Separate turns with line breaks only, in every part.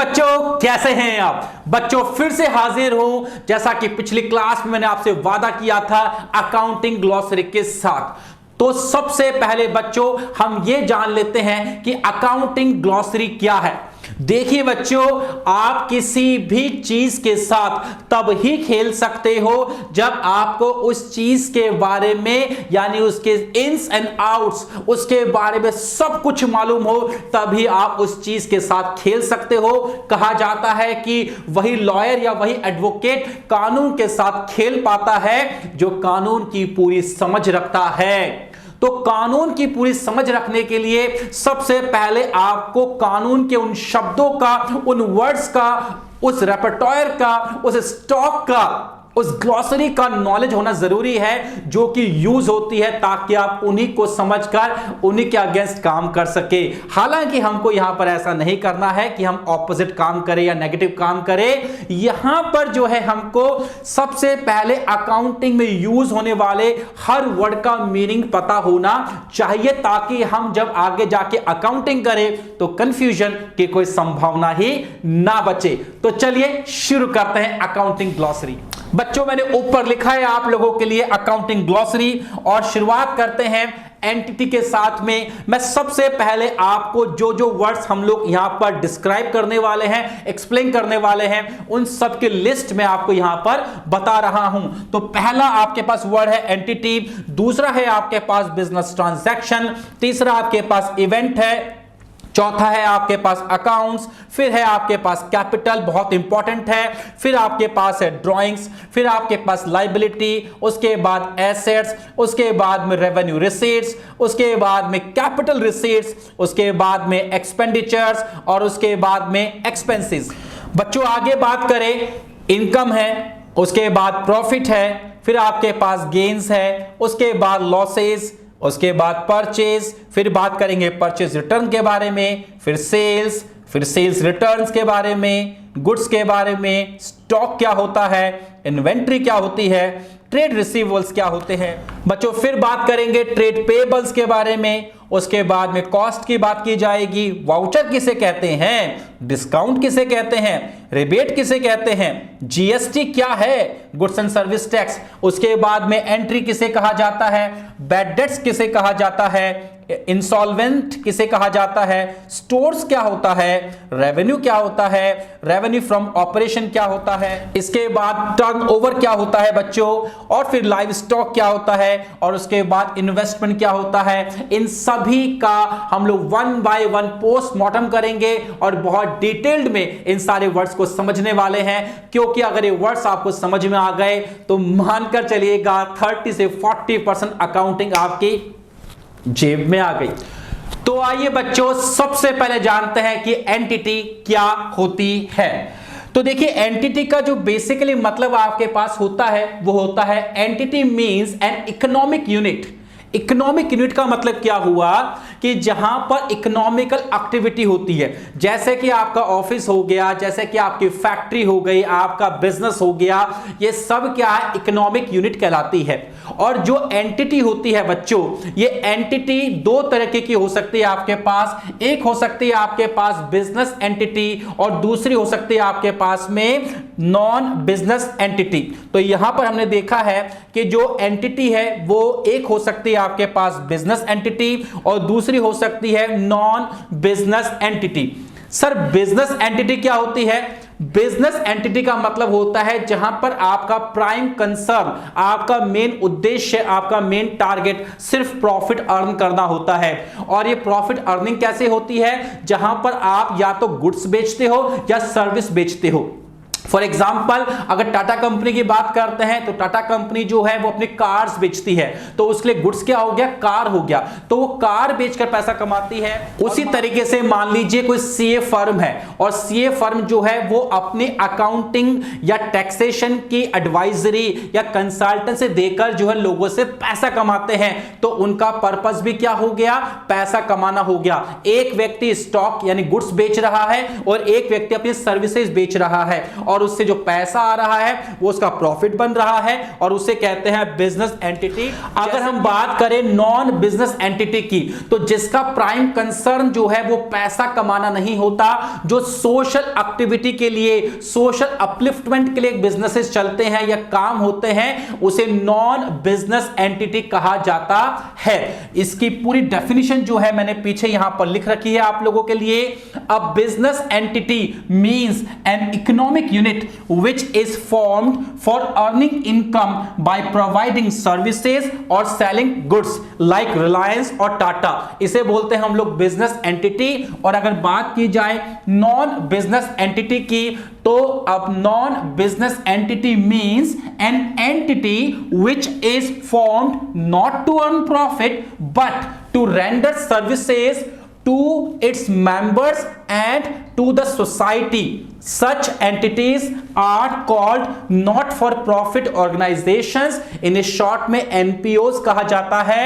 बच्चों कैसे हैं आप। बच्चों फिर से हाजिर हूं जैसा कि पिछली क्लास में मैंने आपसे वादा किया था अकाउंटिंग ग्लॉसरी के साथ। तो सबसे पहले बच्चों हम ये जान लेते हैं कि अकाउंटिंग ग्लॉसरी क्या है। देखिए बच्चों, आप किसी भी चीज के साथ तब ही खेल सकते हो जब आपको उस चीज के बारे में यानी उसके इन्स एंड आउट्स उसके बारे में सब कुछ मालूम हो, तभी आप उस चीज के साथ खेल सकते हो। कहा जाता है कि वही लॉयर या वही एडवोकेट कानून के साथ खेल पाता है जो कानून की पूरी समझ रखता है। तो कानून की पूरी समझ रखने के लिए सबसे पहले आपको कानून के उन शब्दों का, उन वर्ड्स का, उस रेपर्टोयर का, उस स्टॉक का, उस ग्लॉसरी का नॉलेज होना जरूरी है जो कि यूज होती है, ताकि आप उन्हीं को समझकर उन्हीं के अगेंस्ट काम कर सके। हालांकि हमको यहां पर ऐसा नहीं करना है कि हम ऑपोजिट काम करें या नेगेटिव काम करें। यहां पर जो है हमको सबसे पहले अकाउंटिंग में यूज होने वाले हर वर्ड का मीनिंग पता होना चाहिए, ताकि हम जब आगे जाके अकाउंटिंग करें तो कंफ्यूजन की कोई संभावना ही ना बचे। तो चलिए शुरू करते हैं अकाउंटिंग ग्लॉसरी। बच्चों मैंने ऊपर लिखा है आप लोगों के लिए अकाउंटिंग ग्लॉसरी, और शुरुआत करते हैं एंटिटी के साथ में। मैं सबसे पहले आपको जो जो वर्ड्स हम लोग यहां पर डिस्क्राइब करने वाले हैं, एक्सप्लेन करने वाले हैं, उन सब की लिस्ट में आपको यहां पर बता रहा हूं। तो पहला आपके पास वर्ड है एंटिटी, दूसरा है आपके पास बिजनेस ट्रांजैक्शन, तीसरा आपके पास इवेंट है, चौथा है आपके पास अकाउंट्स, फिर है आपके पास कैपिटल, बहुत इंपॉर्टेंट है, फिर आपके पास है ड्राइंग्स, फिर आपके पास लाइबिलिटी, उसके बाद एसेट्स, उसके बाद में रेवेन्यू रिसीट्स, उसके बाद में कैपिटल रिसीट्स, उसके बाद में एक्सपेंडिचर्स और उसके बाद में एक्सपेंसेस। बच्चों आगे बात करें, इनकम है, उसके बाद प्रॉफिट है, फिर आपके पास गेन्स है, उसके बाद लॉसेस, उसके बाद परचेज, फिर बात करेंगे परचेज रिटर्न के बारे में, फिर सेल्स रिटर्न्स के बारे में, गुड्स के बारे में, स्टॉक क्या होता है, इन्वेंट्री क्या होती है, ट्रेड रिसीवेबल्स क्या होते हैं। बच्चों फिर बात करेंगे ट्रेड पेबल्स के बारे में, उसके बाद में कॉस्ट की बात की जाएगी, वाउचर किसे कहते हैं, डिस्काउंट किसे कहते हैं, रिबेट किसे कहते हैं, जीएसटी क्या है, गुड्स एंड सर्विस टैक्स, उसके बाद में एंट्री किसे कहा जाता है, बैड डेट्स किसे कहा जाता है, इंसॉल्वेंट किसे कहा जाता है, स्टोर्स क्या होता है, रेवेन्यू क्या होता है, रेवेन्यू फ्रॉम ऑपरेशन क्या होता है, इसके बाद टर्नओवर क्या होता है बच्चों, और फिर लाइव स्टॉक क्या होता है, और उसके बाद इन्वेस्टमेंट क्या होता है। इन सभी का हम लोग वन बाय वन पोस्टमार्टम करेंगे और बहुत डिटेल्ड में इन सारे वर्ड्स को समझने वाले हैं, क्योंकि अगर ये वर्ड्स आपको समझ में आ गए तो मानकर चलिएगा 30 से 40% अकाउंटिंग आपकी जेब में आ गई। तो आइए बच्चों सबसे पहले जानते हैं कि एंटिटी क्या होती है। तो देखिए एंटिटी का जो बेसिकली मतलब आपके पास होता है वो होता है entity means an economic unit. Economic unit का मतलब क्या हुआ कि जहां पर इकोनॉमिकल एक्टिविटी होती है, जैसे कि आपका ऑफिस हो गया, जैसे कि आपकी फैक्ट्री हो गई, आपका बिजनेस हो गया, ये सब क्या है, इकोनॉमिक यूनिट कहलाती है। और जो एंटिटी होती है बच्चों, ये एंटिटी दो तरीके की हो सकती है आपके पास। एक हो सकती है आपके पास बिजनेस एंटिटी और दूसरी हो सकती है आपके पास में नॉन बिजनेस एंटिटी। तो यहां पर हमने देखा है कि जो एंटिटी है वो एक हो सकती है आपके पास बिजनेस एंटिटी और दूसरी हो सकती है non business entity. Sir business entity क्या होती है? बिजनेस एंटिटी का मतलब होता है जहां पर आपका प्राइम कंसर्न, आपका मेन उद्देश्य, आपका मेन टारगेट सिर्फ प्रॉफिट अर्न करना होता है। और ये प्रॉफिट अर्निंग कैसे होती है? जहां पर आप या तो गुड्स बेचते हो या सर्विस बेचते हो। फॉर एग्जाम्पल अगर टाटा कंपनी की बात करते हैं तो टाटा कंपनी जो है वो अपनी कार्स बेचती है, तो उसके लिए गुड्स क्या हो गया, कार हो गया, तो वो कार बेचकर पैसा कमाती है। उसी तरीके से मान लीजिए कोई सीए फर्म है और सीए फर्म जो है वो अपनी अकाउंटिंग या टैक्सेशन की एडवाइजरी या कंसल्टेंसी देकर जो है लोगों से पैसा कमाते हैं, तो उनका पर्पस भी क्या हो गया, पैसा कमाना हो गया। एक व्यक्ति स्टॉक यानी गुड्स बेच रहा है और एक व्यक्ति अपनी सर्विसेज बेच रहा है, और उससे जो पैसा आ रहा है वो उसका प्रॉफिट बन रहा है और उसे कहते हैं बिजनेस एंटिटी। अगर हम बात करें नॉन बिजनेस एंटिटी की, तो जिसका प्राइम कंसर्न जो है वो पैसा कमाना नहीं होता, जो सोशल एक्टिविटी के लिए, सोशल अपलिफ्टमेंट के लिए बिजनेसेस चलते हैं या काम होते हैं, उसे नॉन बिजनेस एंटिटी कहा जाता है। इसकी पूरी डेफिनेशन जो है मैंने पीछे यहां पर लिख रखी है आप लोगों के लिए। A business entity means an economic unit which is formed for earning income by providing services और सेलिंग गुड्स लाइक रिलायंस और टाटा। इसे बोलते हैं हम लोग बिजनेस एंटिटी। और अगर बात की जाए नॉन बिजनेस एंटिटी की, तो अब non business entity means an entity which is formed not to earn profit but to render services to its members and to the society. Such entities are called not for profit organizations, इन्हें short में NPOs कहा जाता है,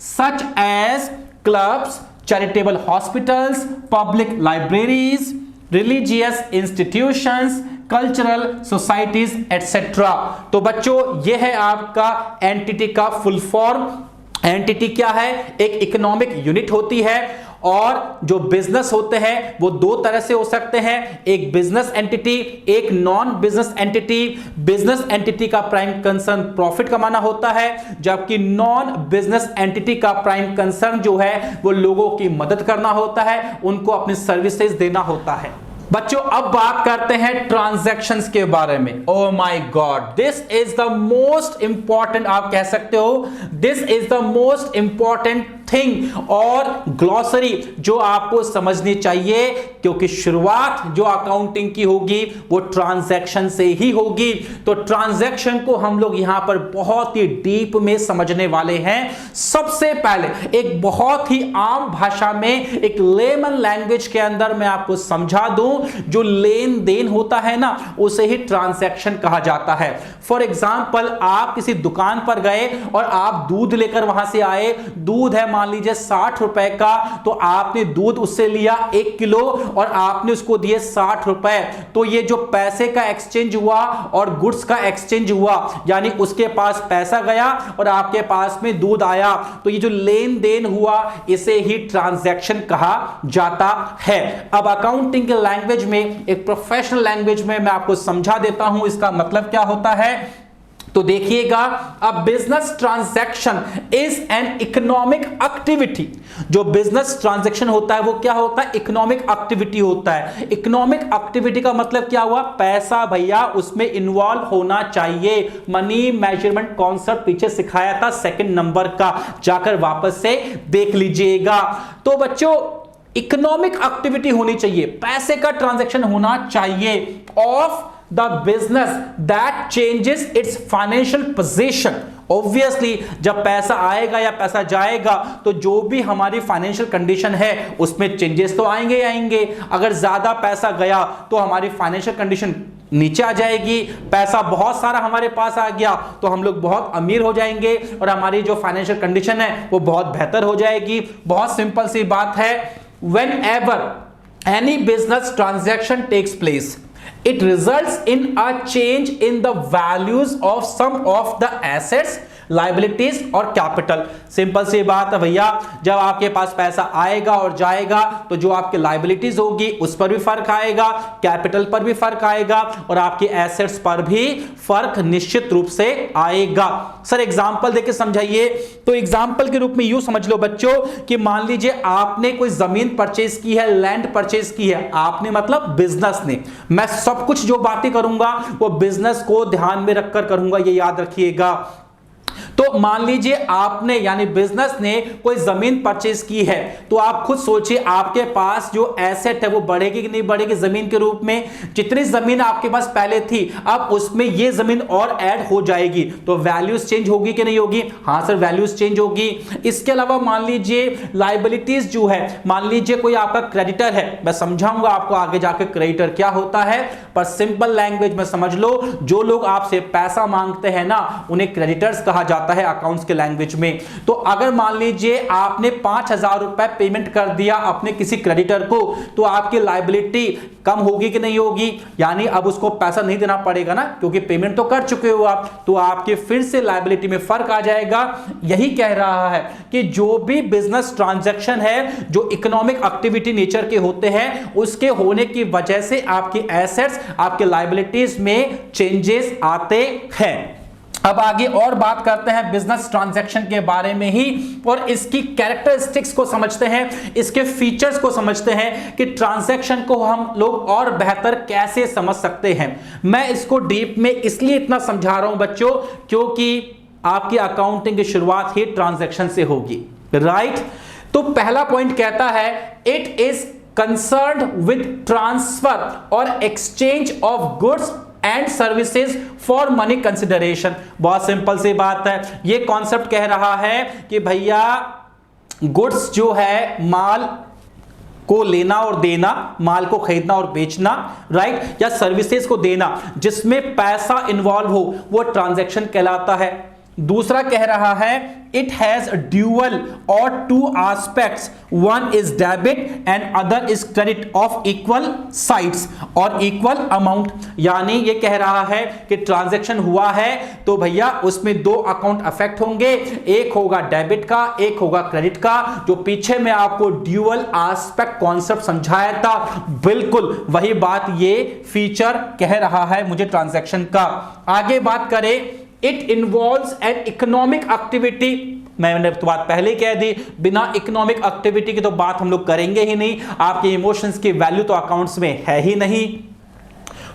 such as clubs, charitable hospitals, public libraries, religious institutions, cultural societies etcetera. तो बच्चों ये है आपका एंटिटी का फुल फॉर्म। एंटिटी क्या है? एक इकोनॉमिक यूनिट होती है और जो बिजनेस होते हैं वो दो तरह से हो सकते हैं, एक बिजनेस एंटिटी, एक non business entity. Business entity का प्राइम कंसर्न प्रॉफिट कमाना होता है, जबकि नॉन बिजनेस एंटिटी का प्राइम कंसर्न जो है वो लोगों की मदद करना होता है, उनको अपनी सर्विसेज देना होता है। बच्चों अब बात करते हैं ट्रांजैक्शंस के बारे में। Oh my God, this is the most important, आप कह सकते हो this is the most important thing और ग्लॉसरी जो आपको समझनी चाहिए, क्योंकि शुरुआत जो अकाउंटिंग की होगी वो ट्रांजैक्शन से ही होगी। तो ट्रांजैक्शन को हम लोग यहां पर बहुत ही डीप में समझने वाले हैं। सबसे पहले एक बहुत ही आम भाषा में, एक लेमन लैंग्वेज के अंदर मैं आपको समझा दूं, जो लेन देन होता है ना उसे ही ट्रांजैक्शन कहा जाता है। फॉर एग्जाम्पल, आप किसी दुकान पर गए और आप दूध लेकर वहां से आए, दूध है मान लीजिए 60 रुपए का, तो आपने दूध उससे लिया 1 किलो और आपने उसको दिए 60 रुपए। तो ये जो पैसे का एक्सचेंज हुआ और गुड्स का एक्सचेंज हुआ, यानी उसके पास पैसा गया और आपके पास में दूध आया, तो ये जो लेन देन हुआ इसे ही ट्रांजैक्शन कहा जाता है। अब अकाउंटिंग के लैंग्वेज में, एक प्रोफेशनल लैंग्वेज में मैं आपको समझा देता हूं इसका मतलब क्या होता है। तो देखिएगा, a business transaction is an economic activity. जो बिजनेस ट्रांजैक्शन होता है वो क्या होता है? इकोनॉमिक एक्टिविटी होता है। इकोनॉमिक एक्टिविटी का मतलब क्या हुआ? पैसा भैया उसमें इन्वॉल्व होना चाहिए। मनी मेजरमेंट कॉन्सेप्ट पीछे सिखाया था 2nd नंबर का, जाकर वापस से देख लीजिएगा। तो बच्चों इकोनॉमिक एक्टिविटी होनी चाहिए, पैसे का ट्रांजैक्शन होना चाहिए of the business that changes it's financial position. Obviously जब पैसा आएगा या पैसा जाएगा तो जो भी हमारी फाइनेंशियल कंडीशन है उसमें चेंजेस तो आएंगे ही आएंगे। अगर ज्यादा पैसा गया तो हमारी फाइनेंशियल कंडीशन नीचे आ जाएगी, पैसा बहुत सारा हमारे पास आ गया तो हम लोग बहुत अमीर हो जाएंगे और हमारी जो फाइनेंशियल कंडीशन है वो बहुत बेहतर हो जाएगी। बहुत सिंपल सी बात है, whenever any business transaction takes place, it results in a change in the values of some of the assets, liabilities और कैपिटल। सिंपल सी बात है भैया, जब आपके पास पैसा आएगा और जाएगा तो जो आपकी लाइबिलिटीज होगी उस पर भी फर्क आएगा, कैपिटल पर भी फर्क आएगा और आपके एसेट्स पर भी फर्क निश्चित रूप से आएगा। सर एग्जांपल देके समझाइए। तो एग्जांपल के रूप में यूं समझ लो बच्चों कि मान लीजिए आपने कोई जमीन परचेज की है, लैंड परचेज की है, आपने मतलब बिजनेस ने। मैं सब कुछ जो बातें करूंगा वो बिजनेस को ध्यान में रखकर करूंगा, ये याद रखिएगा। तो मान लीजिए आपने यानी बिजनेस ने कोई जमीन परचेज की है, तो आप खुद सोचिए आपके पास जो एसेट है वो बढ़ेगी कि नहीं बढ़ेगी जमीन के रूप में। जितनी जमीन आपके पास पहले थी अब उसमें ये जमीन और ऐड हो जाएगी, तो वैल्यूज चेंज होगी कि नहीं होगी? हाँ सर वैल्यूज चेंज होगी। इसके अलावा मान लीजिए लाइबिलिटीज जो है, मान लीजिए कोई आपका क्रेडिटर है, मैं समझाऊंगा आपको आगे जाकर क्रेडिटर क्या होता है, पर सिंपल लैंग्वेज में समझ लो, जो लोग आपसे पैसा मांगते हैं ना उन्हें क्रेडिटर्स कहा जाता जाता है अकाउंट्स के लैंग्वेज में। तो अगर मान लीजिए आपने 5,000 रुपए पेमेंट कर दिया अपने किसी क्रेडिटर को, तो आपकी लायबिलिटी कम होगी कि नहीं होगी, यानी अब उसको पैसा नहीं देना पड़ेगा ना, क्योंकि पेमेंट तो कर चुके हो आप, तो आपके फिर से लायबिलिटी में फर्क आ जाएगा। यही कह रहा है कि जो भी बिजनेस ट्रांजैक्शन है जो इकोनॉमिक एक्टिविटी नेचर के होते हैं, उसके होने की वजह से आपकी एसेट्स, आपके लायबिलिटीज में चेंजेस आते हैं। अब आगे और बात करते हैं बिजनेस ट्रांजैक्शन के बारे में ही, और इसकी कैरेक्टरिस्टिक्स को समझते हैं, इसके फीचर्स को समझते हैं कि ट्रांजैक्शन को हम लोग और बेहतर कैसे समझ सकते हैं। मैं इसको डीप में इसलिए इतना समझा रहा हूं बच्चों, क्योंकि आपकी अकाउंटिंग की शुरुआत ही ट्रांजैक्शन से होगी, राइट। तो पहला पॉइंट कहता है it is concerned with transfer और exchange of goods and services for money consideration. बहुत सिंपल सी बात है, ये कॉन्सेप्ट कह रहा है कि भैया गुड्स जो है माल को लेना और देना, माल को खरीदना और बेचना, राइट, या सर्विसेज को देना जिसमें पैसा इन्वॉल्व हो, वो ट्रांजैक्शन कहलाता है। दूसरा कह रहा है इट हैज ड्यूअल और two aspects, one is debit and other is credit of equal sides और इक्वल अमाउंट। यानी ये कह रहा है कि ट्रांजैक्शन हुआ है तो भैया उसमें दो अकाउंट अफेक्ट होंगे, एक होगा डेबिट का, एक होगा क्रेडिट का। जो पीछे में आपको ड्यूअल एस्पेक्ट कॉन्सेप्ट समझाया था, बिल्कुल वही बात ये फीचर कह रहा है मुझे ट्रांजैक्शन का। आगे बात करें, it involves an economic activity. मैंने तो बात पहले कह दी, बिना इकोनॉमिक एक्टिविटी की तो बात हम लोग करेंगे ही नहीं, आपके इमोशंस की वैल्यू तो अकाउंट्स में है ही नहीं।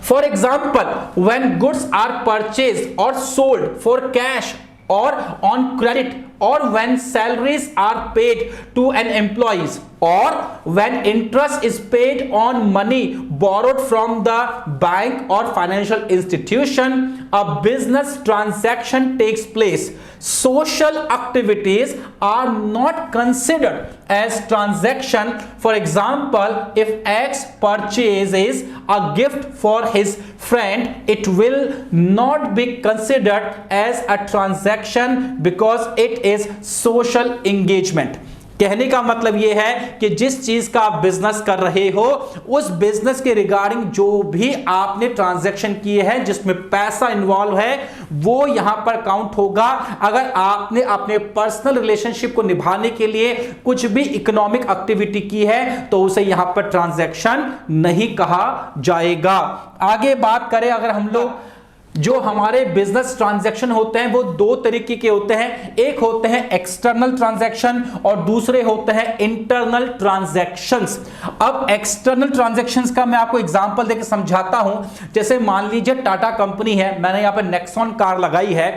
For example, when goods are purchase और sold for cash or on credit, or when salaries are paid to an employees, or when interest is paid on money borrowed from the bank or financial institution, a business transaction takes place. Social activities are not considered as transaction. For example, if X purchases a gift for his friend, it will not be considered as a transaction because it is social engagement. कहने का मतलब यह है कि जिस चीज का आप बिजनेस कर रहे हो, उस बिजनेस के रिगार्डिंग जो भी आपने ट्रांजैक्शन किए हैं जिसमें पैसा इन्वॉल्व है, वो यहां पर काउंट होगा। अगर आपने अपने पर्सनल रिलेशनशिप को निभाने के लिए कुछ भी इकोनॉमिक एक्टिविटी की है तो उसे यहां पर ट्रांजैक्शन नहीं कहा जाएगा। आगे बात करें, अगर हम लोग जो हमारे बिजनेस ट्रांजैक्शन होते हैं वो दो तरीके के होते हैं, एक होते हैं एक्सटर्नल ट्रांजैक्शन और दूसरे होते हैं इंटरनल ट्रांजैक्शंस। अब एक्सटर्नल ट्रांजैक्शंस का मैं आपको एग्जांपल देकर समझाता हूं। जैसे मान लीजिए टाटा कंपनी है, मैंने यहां पर नेक्सॉन कार लगाई है,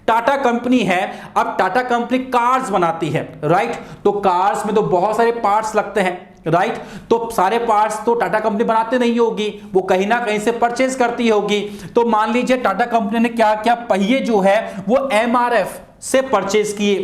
टाटा कंपनी है। अब टाटा कंपनी कार्स बनाती है, राइट, तो कार्स में तो बहुत सारे पार्ट्स लगते हैं, राइट, तो सारे पार्ट्स तो टाटा कंपनी बनाते नहीं होगी, वो कहीं ना कहीं से परचेज करती होगी। तो मान लीजिए टाटा कंपनी ने क्या क्या पहिए जो है वो एमआरएफ से परचेज किए।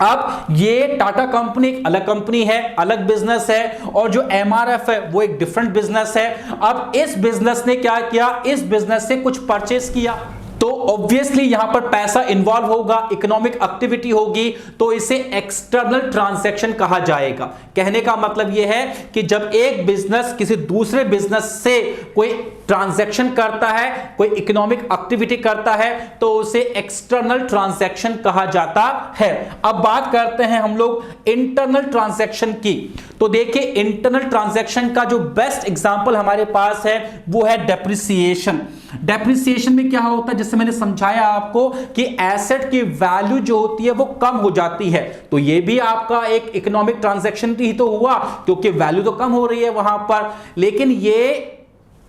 अब ये टाटा कंपनी एक अलग कंपनी है, अलग बिजनेस है, और जो एमआरएफ है वो एक डिफरेंट बिजनेस है। अब इस बिजनेस ने क्या किया, इस बिजनेस से कुछ परचेज किया, तो ऑब्वियसली यहां पर पैसा इन्वॉल्व होगा, इकोनॉमिक एक्टिविटी होगी, तो इसे एक्सटर्नल ट्रांजैक्शन कहा जाएगा। कहने का मतलब यह है कि जब एक बिजनेस किसी दूसरे बिजनेस से कोई ट्रांजैक्शन करता है, कोई इकोनॉमिक एक्टिविटी करता है, तो उसे एक्सटर्नल ट्रांजैक्शन कहा जाता है। अब बात करते हैं हम लोग इंटरनल ट्रांजैक्शन की। तो देखिए, इंटरनल ट्रांजैक्शन का जो बेस्ट एग्जांपल हमारे पास है वो है डेप्रिसिएशन। डेप्रिसिएशन में क्या होता है, जैसे मैंने समझाया आपको कि एसेट की वैल्यू जो होती है वो कम हो जाती है, तो ये भी आपका एक इकोनॉमिक ट्रांजैक्शन ही तो हुआ, क्योंकि वैल्यू तो कम हो रही है वहां पर। लेकिन ये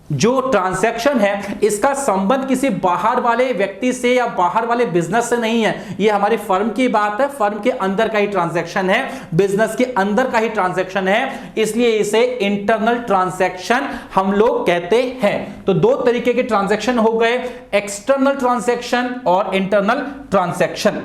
जो ट्रांजैक्शन है इसका संबंध किसी बाहर वाले व्यक्ति से या बाहर वाले बिजनेस से नहीं है, ये हमारी फर्म की बात है, फर्म के अंदर का ही ट्रांजैक्शन है, बिजनेस के अंदर का ही ट्रांजैक्शन है, इसलिए इसे इंटरनल ट्रांजैक्शन हम लोग कहते हैं। तो दो तरीके के ट्रांजैक्शन हो गए, एक्सटर्नल ट्रांजैक्शन और इंटरनल ट्रांजैक्शन।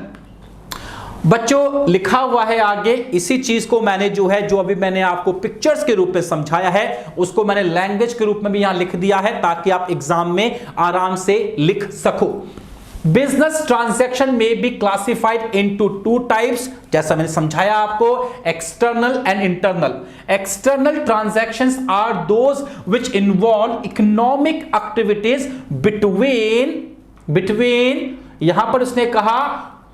बच्चों लिखा हुआ है आगे, इसी चीज को मैंने जो है, जो अभी मैंने आपको पिक्चर्स के रूप में समझाया है, उसको मैंने लैंग्वेज के रूप में भी यहां लिख दिया है ताकि आप एग्जाम में आराम से लिख सको। बिजनेस ट्रांजैक्शन में be classified into two types, जैसा मैंने समझाया आपको, external and internal. External transactions are those which involve economic activities between यहां पर उसने कहा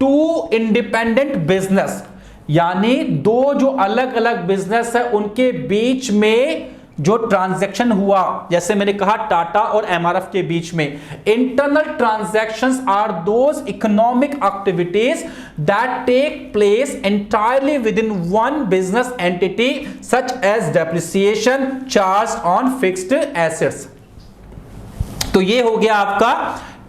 टू इंडिपेंडेंट बिजनेस, यानी दो जो अलग अलग बिजनेस है उनके बीच में जो ट्रांजैक्शन हुआ, जैसे मैंने कहा टाटा और एमआरएफ के बीच में। Internal transactions are those economic activities that take place entirely within one business entity such as depreciation charge on fixed assets. तो ये हो गया आपका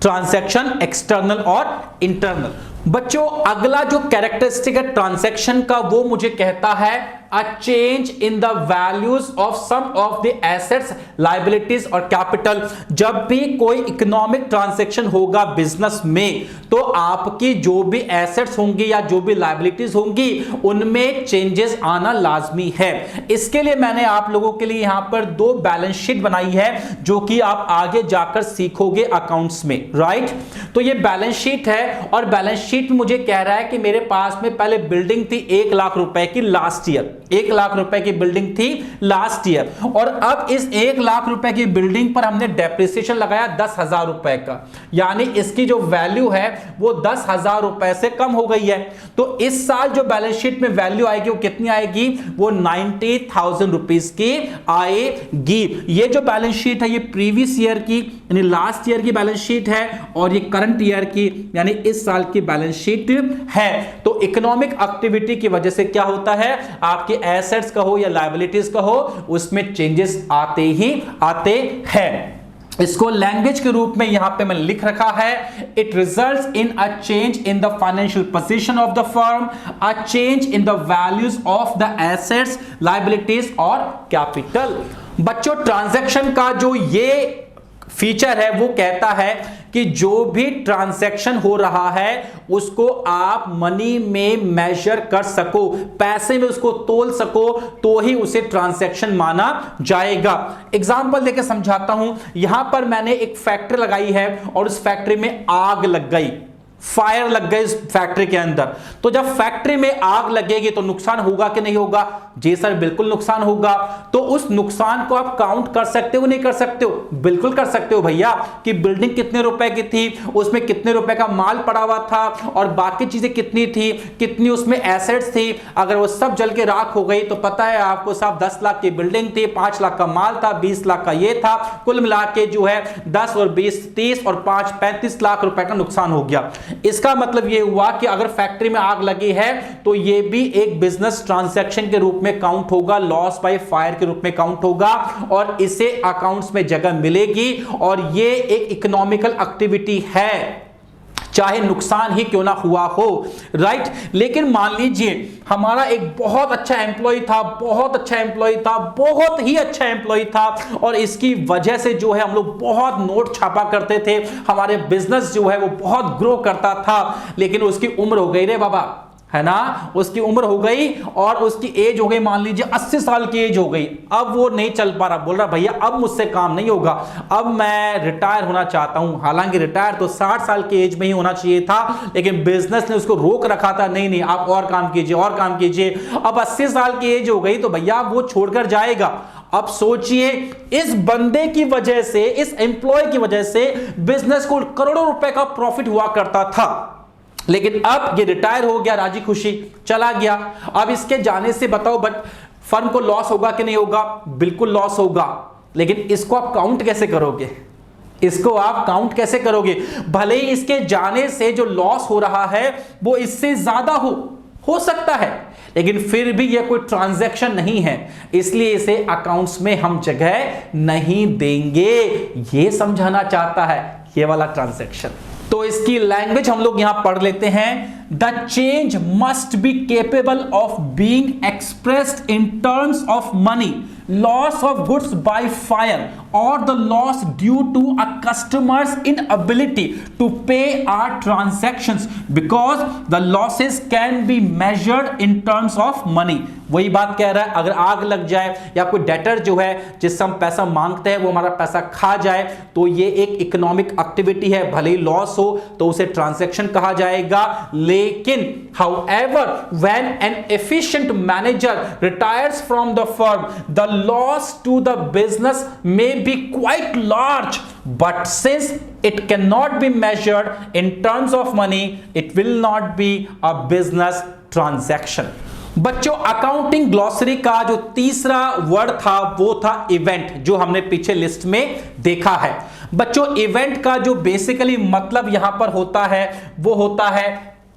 ट्रांजैक्शन एक्सटर्नल और इंटरनल। बच्चों अगला जो कैरेक्टरिस्टिक है ट्रांजैक्शन का वो मुझे कहता है a change in the values of some of the assets, liabilities और capital। जब भी कोई इकोनॉमिक ट्रांजैक्शन होगा बिजनेस में तो आपकी जो भी एसेट्स होंगी या जो भी लाइबिलिटीज होंगी उनमें चेंजेस आना लाजमी है। इसके लिए मैंने आप लोगों के लिए यहां पर दो बैलेंस शीट बनाई है जो कि आप आगे जाकर सीखोगे अकाउंट्स में, राइट। तो ये बैलेंस शीट है और बैलेंस शीट मुझे कह रहा है कि मेरे पास में पहले बिल्डिंग थी 1 लाख रुपए की लास्ट ईयर, 1 लाख रुपए की बिल्डिंग थी लास्ट ईयर, और अब इस 1 लाख रुपए की बिल्डिंग पर हमने डेप्रिसिएशन लगाया 10,000 रुपए का, यानी इसकी जो वैल्यू है वो 10,000 रुपए से कम हो गई है। तो इस साल जो बैलेंस शीट में वैल्यू आएगी वो कितनी आएगी, वो 90,000 रुपीस की आएगी। ये जो बैलेंस शीट है ये प्रीवियस ईयर की यानी लास्ट ईयर की बैलेंस शीट है और ये करंट ईयर की यानी इस साल की बैलेंस शीट है। तो इकोनॉमिक एक्टिविटी की वजह से क्या होता है, आपके एसेट्स का हो या लायबिलिटीज का हो उसमें चेंजेस आते ही आते हैं। इसको लैंग्वेज के रूप में यहां पे मैंने लिख रखा है, it results in a change in the financial position of the firm, a change in the values of the assets, liabilities और कैपिटल। बच्चों ट्रांजैक्शन का जो ये फीचर है वो कहता है कि जो भी ट्रांजैक्शन हो रहा है उसको आप मनी में मेजर कर सको, पैसे में उसको तोल सको तो ही उसे ट्रांजैक्शन माना जाएगा। एग्जांपल देके समझाता हूं, यहां पर मैंने एक फैक्ट्री लगाई है और उस फैक्ट्री में आग लग गई, फायर लग गई इस फैक्ट्री के अंदर। तो जब फैक्ट्री में आग लगेगी तो नुकसान होगा कि नहीं होगा, जी सर बिल्कुल नुकसान होगा। तो उस नुकसान को आप काउंट कर सकते हो नहीं कर सकते हो, बिल्कुल कर सकते हो भैया, कि बिल्डिंग कितने रुपए की थी, उसमें कितने रुपए का माल पड़ा हुआ था और बाकी चीजें कितनी थी, कितनी उसमें एसेट्स थी। अगर वो सब जल के राख हो गई तो पता है आपको साहब 10 लाख की बिल्डिंग थी, 5 लाख का माल था, 20 लाख का ये था, कुल मिला के जो है 10 और 20 30 और 5 35 लाख रुपए का नुकसान हो गया। इसका मतलब यह हुआ कि अगर फैक्ट्री में आग लगी है तो यह भी एक बिजनेस ट्रांजैक्शन के रूप में काउंट होगा, लॉस बाय फायर के रूप में काउंट होगा और इसे अकाउंट्स में जगह मिलेगी और यह एक इकोनॉमिकल एक्टिविटी है, चाहे नुकसान ही क्यों ना हुआ हो, राइट। लेकिन मान लीजिए हमारा एक बहुत अच्छा एम्प्लॉय था, बहुत अच्छा एम्प्लॉय था, बहुत ही अच्छा एम्प्लॉय था और इसकी वजह से जो है हम लोग बहुत नोट छापा करते थे, हमारे बिजनेस जो है वो बहुत ग्रो करता था। लेकिन उसकी उम्र हो गई रे बाबा, है ना, उसकी उम्र हो गई और उसकी एज हो गई मान लीजिए 80 साल की एज हो गई। अब वो नहीं चल पा रहा, बोल रहा भैया अब मुझसे काम नहीं होगा, अब मैं रिटायर होना चाहता हूं। हालांकि रिटायर तो 60 साल की एज में ही होना चाहिए था, लेकिन बिजनेस ने उसको रोक रखा था, नहीं नहीं आप और काम कीजिए और काम कीजिए। अब 80 साल की एज हो गई तो भैया वो छोड़कर जाएगा। अब सोचिए इस बंदे की वजह से, इस एम्प्लॉय की वजह से बिजनेस को करोड़ों रुपए का प्रॉफिट हुआ करता था, लेकिन अब ये रिटायर हो गया, राजी खुशी चला गया। अब इसके जाने से बताओ बट फर्म को लॉस होगा कि नहीं होगा, बिल्कुल लॉस होगा। लेकिन इसको आप काउंट कैसे करोगे, इसको आप काउंट कैसे करोगे? भले ही इसके जाने से जो लॉस हो रहा है वो इससे ज्यादा हो सकता है, लेकिन फिर भी यह कोई ट्रांजैक्शन नहीं है, इसलिए इसे अकाउंट्स में हम जगह नहीं देंगे। यह समझाना चाहता है ये वाला ट्रांजैक्शन। तो इसकी लैंग्वेज हम लोग यहां पढ़ लेते हैं। The change must be capable of being expressed in terms of money, loss of goods by fire or the loss due to a customer's inability to pay our transactions, because the losses can be measured in terms of money। वही बात कह रहा है, अगर आग लग जाए या कोई डेटर जो है जिससे हम पैसा मांगते हैं वो हमारा पैसा खा जाए तो ये एक इकोनॉमिक एक्टिविटी है, भले ही लॉस हो तो उसे ट्रांजैक्शन कहा जाएगा। लेकिन however when an efficient manager retires from the firm, the loss to the business may be quite large, but since it cannot be measured in terms of money, it will not be a business transaction। बच्चों accounting glossary का जो तीसरा word था वो था event, जो हमने पीछे लिस्ट में देखा है। बच्चों इवेंट का जो बेसिकली मतलब यहां पर होता है वो होता है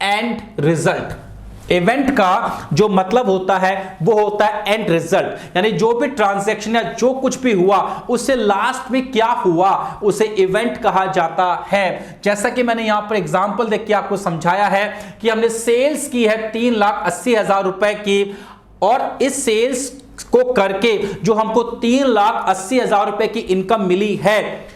एंड रिजल्ट। इवेंट का जो मतलब होता है वो होता है एंड रिजल्ट, यानी जो भी ट्रांजैक्शन या जो कुछ भी हुआ उससे लास्ट में क्या हुआ उसे इवेंट कहा जाता है। जैसा कि मैंने यहां पर एग्जांपल देख के आपको समझाया है कि हमने सेल्स की है 3,80,000 रुपए की, और इस सेल्स को करके जो हमको 3,80,000 रुपए की इनकम मिली है,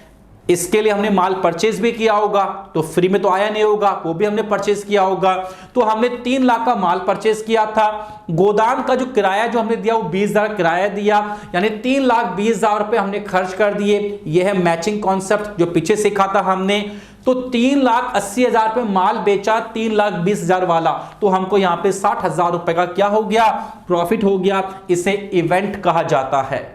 इसके लिए हमने माल परचेज भी किया होगा, तो फ्री में तो आया नहीं होगा, वो भी हमने परचेज किया होगा। तो हमने 3 लाख का माल परचेज किया था, गोदाम का जो किराया जो हमने दिया वो 20,000 किराया दिया, यानी 3,20,000 रुपए हमने खर्च कर दिए। यह है मैचिंग कॉन्सेप्ट जो पीछे सीखा था हमने। तो 3,80,000 रुपए माल बेचा 3,20,000 वाला, तो हमको यहां पे 60,000 रुपए का क्या हो गया, प्रॉफिट हो गया। इसे इवेंट कहा जाता है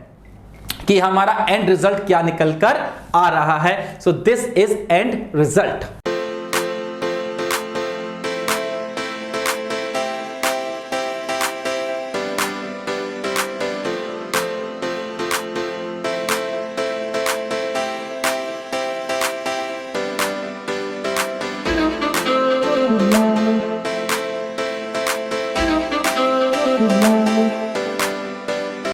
कि हमारा एंड रिजल्ट क्या निकल कर आ रहा है। So this is and result.